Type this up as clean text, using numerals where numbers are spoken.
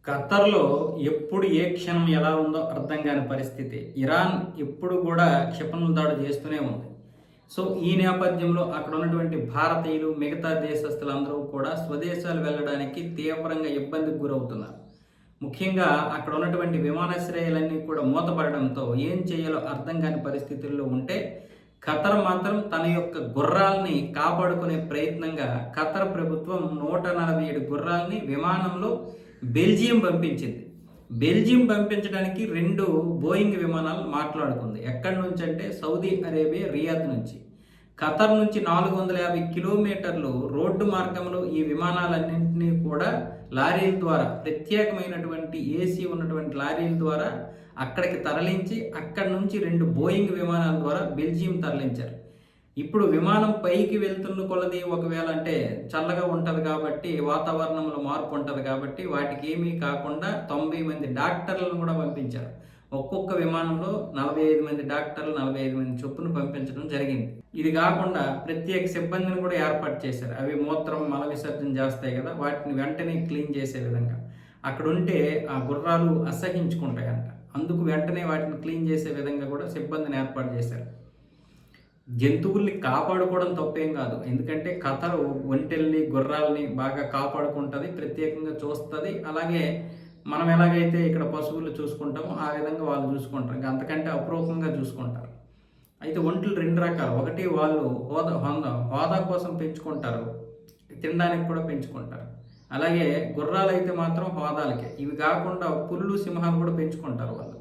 ఖతర్‌లో ఎప్పుడు ఏ క్షణం ఎలా ఉందో అర్థం కాని పరిస్థితి. ఇరాన్ ఎప్పుడు కూడా క్షిపణుల దాడి చేస్తూనే ఉంది. సో, ఈ నేపథ్యంలో అక్కడ ఉన్నటువంటి భారతీయులు, మిగతా దేశస్తులందరూ కూడా స్వదేశాలు వెళ్ళడానికి తీవ్రంగా ఇబ్బందికి గురవుతున్నారు. ముఖ్యంగా అక్కడ ఉన్నటువంటి విమానాశ్రయాలన్నీ కూడా మూతపడడంతో ఏం చేయాలో అర్థం కాని పరిస్థితుల్లో ఉంటే, ఖతర్ మాత్రం తన యొక్క గుర్రాల్ని కాపాడుకునే ప్రయత్నంగా ఖతర్ ప్రభుత్వం 147 గుర్రాల్ని విమానంలో బెల్జియం పంపించింది. బెల్జియం పంపించడానికి 2 బోయింగ్ విమానాలు మాట్లాడుకుంది. ఎక్కడి నుంచి అంటే సౌదీ అరేబియా రియాద్ నుంచి. ఖతర్ నుంచి 450 కిలోమీటర్లు రోడ్డు మార్గంలో ఈ విమానాలన్నింటినీ కూడా లారీల ద్వారా, ప్రత్యేకమైనటువంటి ఏసీ ఉన్నటువంటి లారీల ద్వారా అక్కడికి తరలించి, అక్కడి నుంచి 2 బోయింగ్ విమానాల ద్వారా బెల్జియం తరలించారు. ఇప్పుడు విమానం పైకి వెళ్తున్న కొలది ఒకవేళ అంటే చల్లగా ఉంటుంది కాబట్టి, వాతావరణంలో మార్పు ఉంటుంది కాబట్టి వాటికి ఏమీ కాకుండా 90 మంది డాక్టర్లను కూడా పంపించారు. ఒక్కొక్క విమానంలో 45 మంది డాక్టర్లు, 45 మంది చొప్పున పంపించడం జరిగింది. ఇది కాకుండా ప్రత్యేక సిబ్బందిని కూడా ఏర్పాటు చేశారు. అవి మూత్రం, మల విసర్జన చేస్తాయి కదా, వాటిని వెంటనే క్లీన్ చేసే విధంగా. అక్కడ ఉంటే ఆ గుర్రాలు అసహించుకుంటాయంట. అందుకు వెంటనే వాటిని క్లీన్ చేసే విధంగా కూడా సిబ్బందిని ఏర్పాటు చేశారు. జంతువుల్ని కాపాడుకోవడం తప్పేం కాదు. ఎందుకంటే ఖతర్ ఒంటెల్ని, గుర్రాలని బాగా కాపాడుకుంటుంది, ప్రత్యేకంగా చూస్తుంది. అలాగే మనం ఎలాగైతే ఇక్కడ పశువులు చూసుకుంటామో ఆ విధంగా వాళ్ళు చూసుకుంటారు. ఇంకా అంతకంటే అపురూపంగా చూసుకుంటారు. అయితే ఒంటెలు 2 రకాలు. ఒకటి వాళ్ళు హోదా కోసం పెంచుకుంటారు, తినడానికి కూడా పెంచుకుంటారు. అలాగే గుర్రాలు అయితే మాత్రం హోదాలకే. ఇవి కాకుండా పులులు, సింహాలు కూడా పెంచుకుంటారు వాళ్ళు.